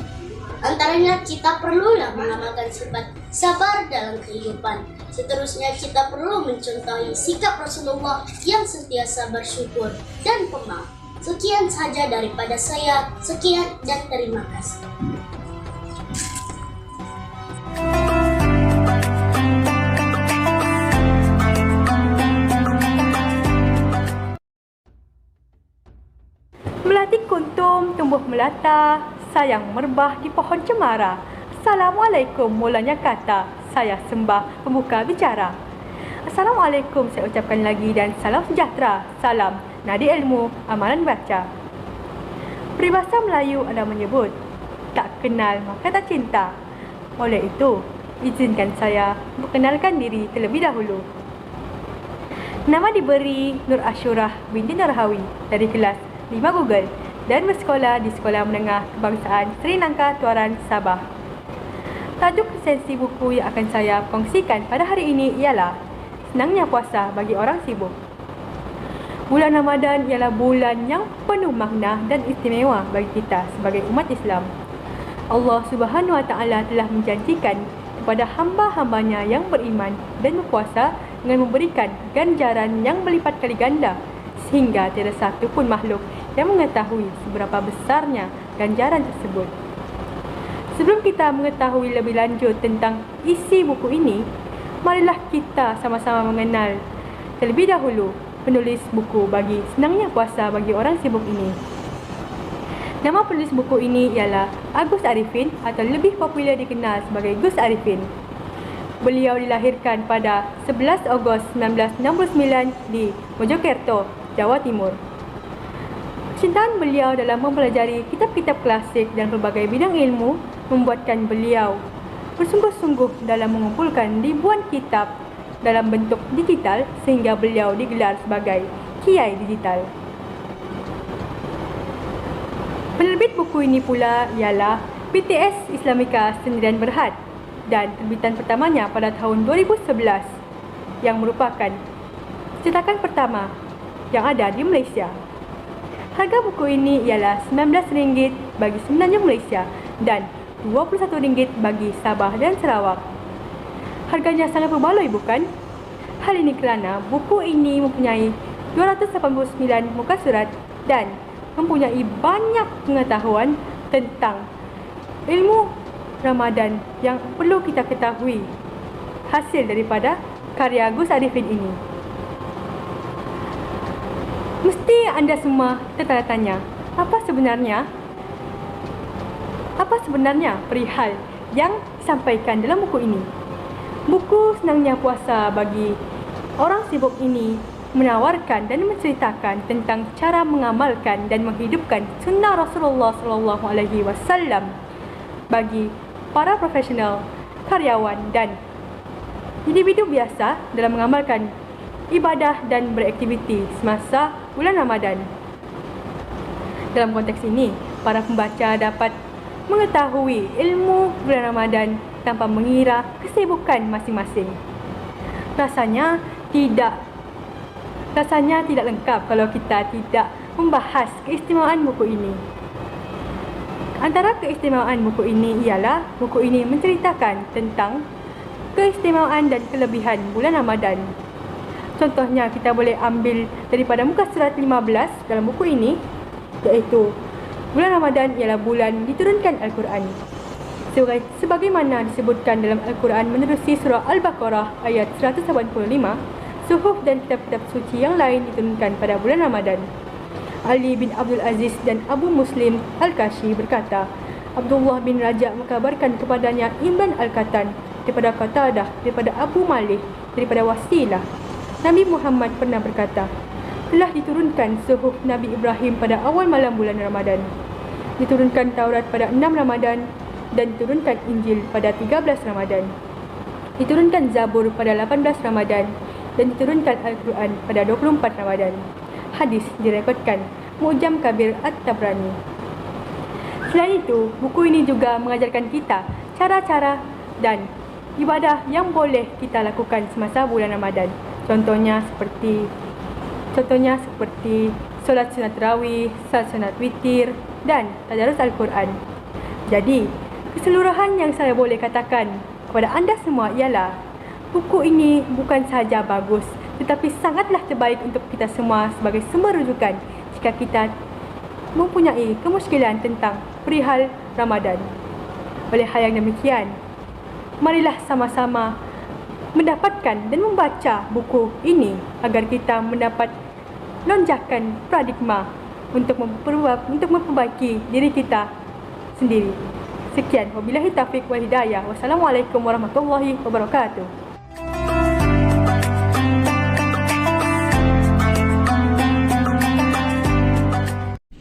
Speaker 9: Antaranya, kita perlulah mengamalkan sifat sabar dalam kehidupan. Seterusnya, kita perlu mencontohi sikap Rasulullah yang sentiasa bersyukur dan pemaaf. Sekian saja daripada saya. Sekian dan terima kasih.
Speaker 10: Melati Kuntum, tumbuh melata, sayang merbah di pohon cemara. Assalamualaikum mulanya kata, saya sembah pembuka bicara. Assalamualaikum saya ucapkan lagi dan salam sejahtera. Salam nadi ilmu, amalan baca. Peribahasa Melayu ada menyebut, tak kenal maka tak cinta. Oleh itu, izinkan saya memperkenalkan diri terlebih dahulu. Nama diberi Nur Ashurah binti Nurhawi dari kelas 5 Google dan bersekolah di Sekolah Menengah Kebangsaan Sri Lanka Tuaran, Sabah. Tajuk resensi buku yang akan saya kongsikan pada hari ini ialah Senangnya Puasa bagi Orang Sibuk. Bulan Ramadan ialah bulan yang penuh makna dan istimewa bagi kita sebagai umat Islam. Allah Subhanahu Wa Taala telah menjanjikan kepada hamba-hambanya yang beriman dan berpuasa dengan memberikan ganjaran yang berlipat kali ganda, sehingga tiada satu pun makhluk yang mengetahui seberapa besarnya ganjaran tersebut. Sebelum kita mengetahui lebih lanjut tentang isi buku ini, marilah kita sama-sama mengenal terlebih dahulu penulis buku bagi Senangnya Puasa bagi Orang Sibuk ini. Nama penulis buku ini ialah Agus Arifin atau lebih popular dikenal sebagai Gus Arifin. Beliau dilahirkan pada 11 Ogos 1969 di Mojokerto, Jawa Timur. Kecintaan beliau dalam mempelajari kitab-kitab klasik dan berbagai bidang ilmu membuatkan beliau bersungguh-sungguh dalam mengumpulkan ribuan kitab dalam bentuk digital sehingga beliau digelar sebagai Kiai Digital. Penerbit buku ini pula ialah PTS Islamika Sendirian Berhad dan terbitan pertamanya pada tahun 2011 yang merupakan cetakan pertama yang ada di Malaysia. Harga buku ini ialah RM19 bagi Semenanjung Malaysia dan RM21 bagi Sabah dan Sarawak. Harganya sangat berbaloi bukan? Hal ini kerana buku ini mempunyai 289 muka surat dan mempunyai banyak pengetahuan tentang ilmu Ramadan yang perlu kita ketahui hasil daripada karya Gus Arifin ini. Mesti anda semua tertanya-tanya, apa sebenarnya perihal yang disampaikan dalam buku ini? Buku Senangnya Puasa bagi Orang Sibuk ini menawarkan dan menceritakan tentang cara mengamalkan dan menghidupkan sunnah Rasulullah SAW bagi para profesional, karyawan dan individu biasa dalam mengamalkan ibadah dan beraktiviti semasa bulan Ramadan. Dalam konteks ini, para pembaca dapat mengetahui ilmu bulan Ramadan tanpa mengira kesibukan masing-masing. Rasanya tidak lengkap kalau kita tidak membahas keistimewaan buku ini. Antara keistimewaan buku ini ialah buku ini menceritakan tentang keistimewaan dan kelebihan bulan Ramadan. Contohnya kita boleh ambil daripada muka surat 15 dalam buku ini, iaitu bulan Ramadan ialah bulan diturunkan Al-Quran. Sebagaimana disebutkan dalam Al-Quran menerusi surah Al-Baqarah ayat 185, suhuf dan kitab-kitab suci yang lain diturunkan pada bulan Ramadan. Ali bin Abdul Aziz dan Abu Muslim Al-Kashi berkata, Abdullah bin Raja mengkabarkan kepadanya Imran Al-Qatan daripada Qatadah, daripada Abu Malik, daripada Wasilah. Nabi Muhammad pernah berkata, telah diturunkan suhuf Nabi Ibrahim pada awal malam bulan Ramadan. Diturunkan Taurat pada 6 Ramadan dan diturunkan Injil pada 13 Ramadan. Diturunkan Zabur pada 18 Ramadan dan diturunkan Al-Quran pada 24 Ramadan. Hadis direkodkan Mu'jam Kabir At-Tabrani. Selain itu, buku ini juga mengajarkan kita cara-cara dan ibadah yang boleh kita lakukan semasa bulan Ramadan. Contohnya seperti solat sunat tarawih, solat sunat witir dan tadarus Al-Quran. Jadi, keseluruhan yang saya boleh katakan kepada anda semua ialah buku ini bukan sahaja bagus, tetapi sangatlah terbaik untuk kita semua sebagai sumber rujukan jika kita mempunyai kemuskilan tentang perihal Ramadan. Oleh hal yang demikian, marilah sama-sama mendapatkan dan membaca buku ini agar kita mendapat lonjakan paradigma untuk memperbaiki diri kita sendiri. Sekian, wabillahi taufiq wal hidayah. Wassalamualaikum warahmatullahi wabarakatuh.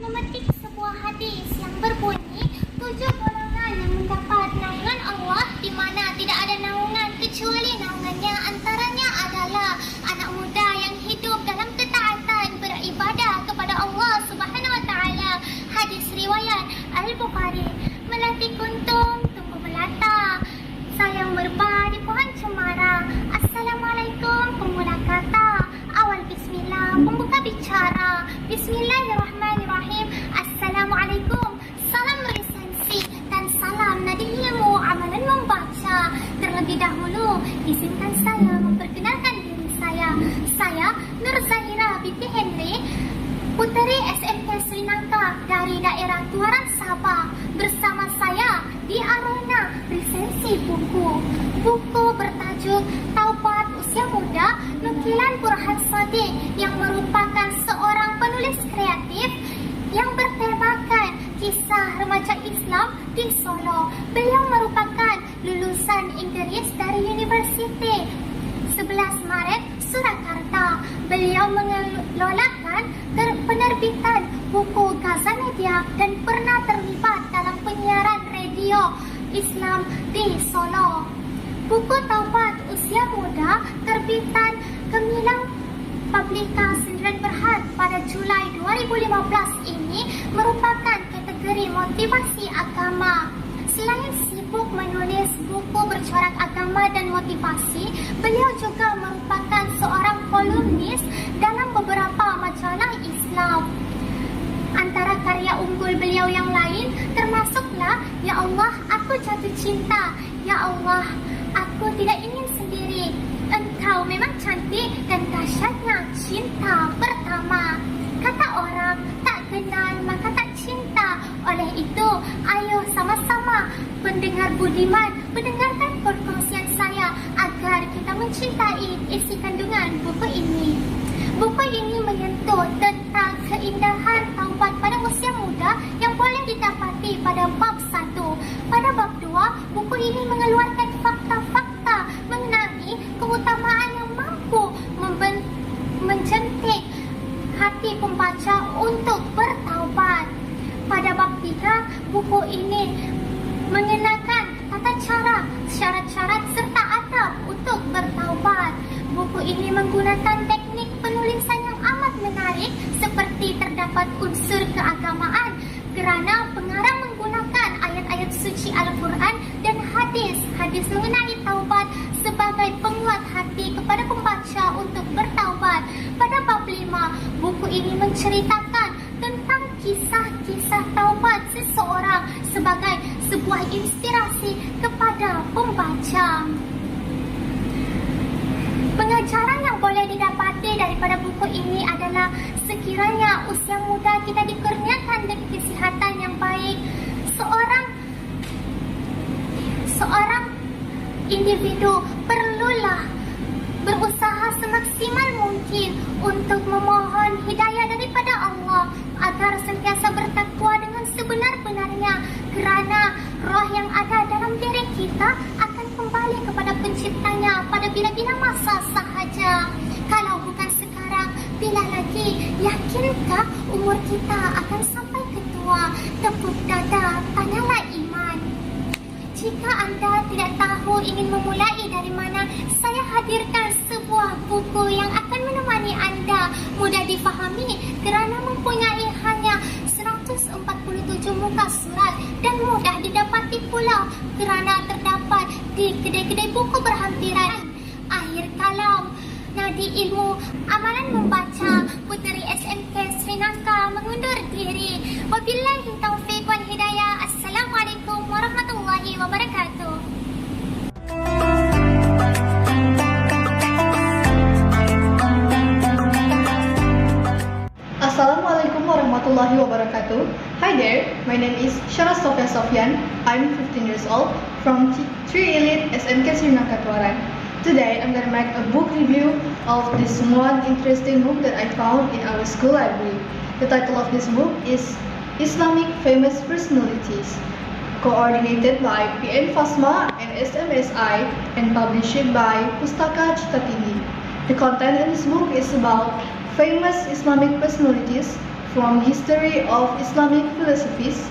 Speaker 9: Memetik sebuah hadis yang berbunyi 7 golongan yang mendapat naungan Allah di mana tidak ada naungan kecuali naungannya, antaranya adalah anak muda yang hidup dalam ketaatan beribadah kepada Allah Subhanahu wa taala. Hadis riwayat Al-Bukhari. Melati kuntum tumbuh melata, sayang merbah di pohon cemara. Assalamualaikum pemula kata, awal bismillah pembuka bicara. Bismillahirrahmanirrahim. Assalamualaikum, salam lisensi dan salam nadi ilmu amalan membaca. Terlebih dahulu izinkan saya memperkenalkan diri saya. Saya Nur Zahira binti Henry, puteri SMK Sri Nangka dari daerah Tuaran Sabah. Bersama saya di arena resensi buku. Buku bertajuk Taubat Usia Muda, nukilan Burhan Sadiq yang merupakan seorang penulis kreatif yang bertemakan kisah remaja Islam di Solo. Beliau merupakan lulusan Inggris dari Universiti 11 Maret Surakarta. Beliau mengelolakan penerbitan buku Gaza Media dan pernah terlibat dalam penyiaran radio Islam di Solo. Buku Taubat Usia Muda terbitan Gemilang Publika Sendirian Berhad pada Julai 2015 ini merupakan kategori motivasi agama. Selain sibuk menulis buku bercorak agama dan motivasi, beliau juga merupakan seorang kolumnis dalam beberapa majalah Islam. Antara karya unggul beliau yang lain termasuklah Ya Allah, Aku Jatuh Cinta, Ya Allah, Aku Tidak Ingin Sendiri, Engkau Memang Cantik, dan Dahsyatnya Cinta Pertama. Kata orang, tak kenal maka tak cinta. Oleh itu, ayo sama-sama pendengar budiman mendengarkan perkongsian saya agar kita mencintai isi kandungan buku ini. Buku ini menyentuh tentang keindahan taubat pada usia muda yang boleh didapati pada bab 1. Pada bab 2, buku ini mengeluarkan fakta-fakta mengenai keutamaan yang mampu menjentik hati pembaca untuk bertaubat. Pada bab 3, buku ini mengenakan tata cara, syarat-syarat serta adab untuk bertaubat. Buku ini menggunakan teknik penulisan yang amat menarik seperti terdapat unsur keagamaan kerana pengarang menggunakan ayat-ayat suci Al-Quran dan hadis mengenai taubat sebagai penguat hati kepada pembaca untuk bertaubat. Pada bab 5, buku ini menceritakan tentang kisah-kisah taubat seseorang sebagai sebuah inspirasi kepada pembaca. Pengajaran yang boleh didapati daripada buku ini adalah sekiranya usia muda kita dikurniakan dengan kesihatan yang baik, seorang individu perlulah berusaha semaksimal mungkin untuk memohon hidayah daripada Allah agar sentiasa bertakwa dengan sebenar-benarnya, kerana roh yang ada dalam diri kita akan kembali kepada penciptanya pada bila-bila masa sahaja. Kalau bukan sekarang, bila lagi? Yakinkah umur kita akan sampai ke tua? Tepuk dada, tanyalah iman. Jika anda tidak tahu ingin memulai dari mana, saya hadirkan sebuah buku yang akan menemani anda. Mudah difahami kerana mempunyai hanya 147 muka surat dan mudah didapati pula kerana terdapat di kedai-kedai buku berhampiran. Akhir kalam, Nadi Ilmu Amalan Membaca, Puteri SMK Sri Nangka mengundur diri. Wabillahi taufiq wal hidayah. Assalamualaikum warahmatullahi wabarakatuh.
Speaker 11: Assalamualaikum warahmatullahi wabarakatuh. Hi there, my name is Syara Sofia Sofyan. I'm 15 years old from 3 Elite SMK Sri Nangka Tuaran. Today, I'm going to make a book review of this one interesting book that I found in our school library. The title of this book is Islamic Famous Personalities, coordinated by PN Fasma and SMSI and published by Pustaka Citatini. The content in this book is about famous Islamic personalities from history of Islamic philosophies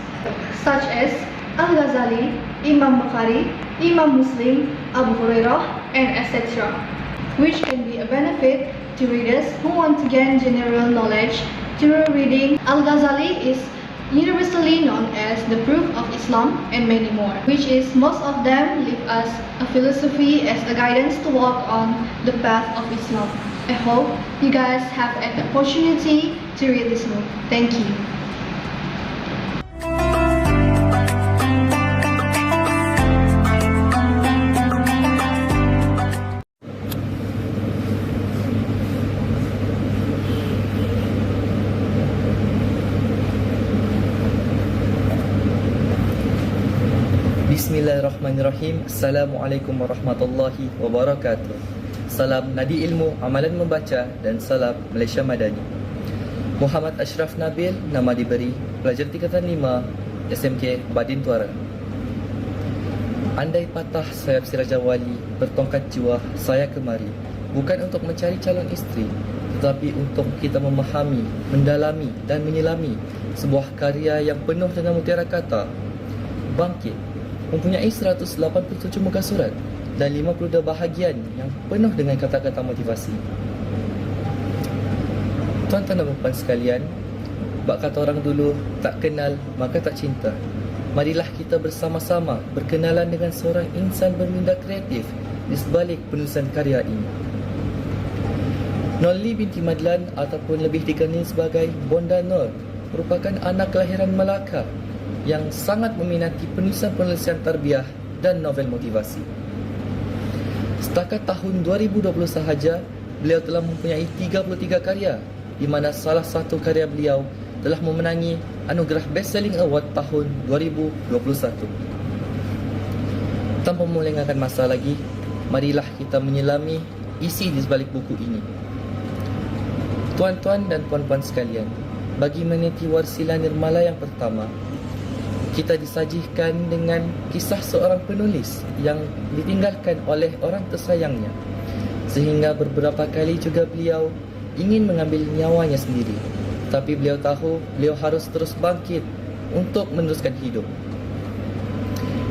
Speaker 11: such as Al-Ghazali, Imam Bukhari, Imam Muslim, Abu Hurairah, and etc., which can be a benefit to readers who want to gain general knowledge through reading. Al-Ghazali is universally known as the proof of Islam and many more, which is most of them leave us a philosophy as a guidance to walk on the path of Islam. I hope you guys have an opportunity to read this book. Thank you.
Speaker 12: Bismillahirrahmanirrahim. Assalamualaikum warahmatullahi wabarakatuh. Salam Nadi Ilmu, Amalan Membaca dan salam Malaysia Madani. Muhammad Ashraf Nabil, nama diberi, pelajar tingkatan 5 SMK Badin Tuara. Andai patah sayap si Raja Wali, bertongkat jiwa saya kemari, bukan untuk mencari calon isteri, tetapi untuk kita memahami, mendalami dan menyelami sebuah karya yang penuh dengan mutiara kata. Bangkit mempunyai 187 muka surat dan 52 bahagian yang penuh dengan kata-kata motivasi. Tuan-tuan dan puan sekalian, bak kata orang dulu, tak kenal maka tak cinta. Marilah kita bersama-sama berkenalan dengan seorang insan berminda kreatif di sebalik penulisan karya ini. Nurli binti Madlan ataupun lebih dikenali sebagai Bonda Nur merupakan anak kelahiran Melaka yang sangat meminati penulisan-penulisan tarbiyah dan novel motivasi. Setakat tahun 2020 sahaja, beliau telah mempunyai 33 karya, di mana salah satu karya beliau telah memenangi anugerah Best Selling Award tahun 2021. Tanpa melengahkan masa lagi, marilah kita menyelami isi di sebalik buku ini. Tuan-tuan dan puan-puan sekalian, bagi meniti Warsila Nirmala yang pertama, kita disajikan dengan kisah seorang penulis yang ditinggalkan oleh orang tersayangnya, sehingga beberapa kali juga beliau ingin mengambil nyawanya sendiri. Tapi beliau tahu beliau harus terus bangkit untuk meneruskan hidup.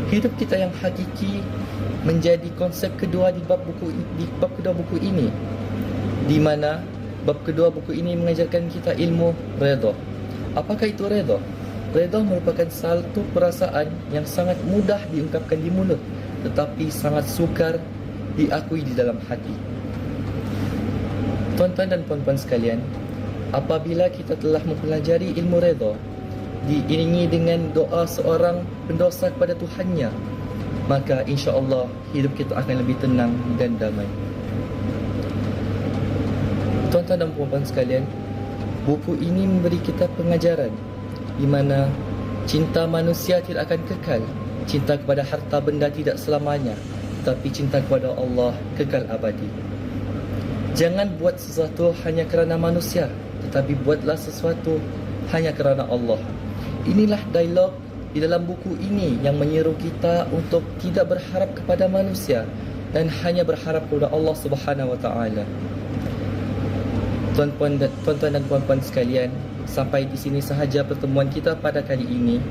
Speaker 12: Hidup kita yang hakiki menjadi konsep kedua di bab kedua buku ini, di mana bab kedua buku ini mengajarkan kita ilmu redha. Apakah itu redha? Redha merupakan satu perasaan yang sangat mudah diungkapkan di mulut, tetapi sangat sukar diakui di dalam hati. Tuan-tuan dan puan-puan sekalian, apabila kita telah mempelajari ilmu redha, diiringi dengan doa seorang pendosa kepada Tuhannya, maka insya-Allah hidup kita akan lebih tenang dan damai. Tuan-tuan dan puan-puan sekalian, buku ini memberi kita pengajaran di mana cinta manusia tidak akan kekal. Cinta kepada harta benda tidak selamanya, tapi cinta kepada Allah kekal abadi. Jangan buat sesuatu hanya kerana manusia, tetapi buatlah sesuatu hanya kerana Allah. Inilah dialog di dalam buku ini yang menyeru kita untuk tidak berharap kepada manusia dan hanya berharap kepada Allah Subhanahu wa taala. Tuan-tuan dan puan-puan sekalian, sampai di sini sahaja pertemuan kita pada kali ini.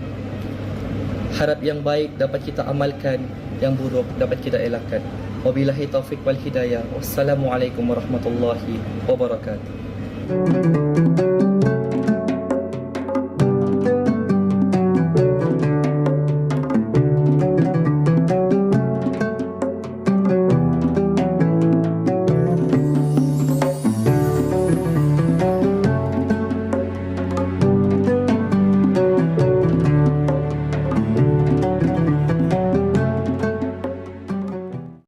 Speaker 12: Harap yang baik dapat kita amalkan, yang buruk dapat kita elakkan. Wabillahi taufiq wal hidayah. Wassalamualaikum warahmatullahi wabarakatuh.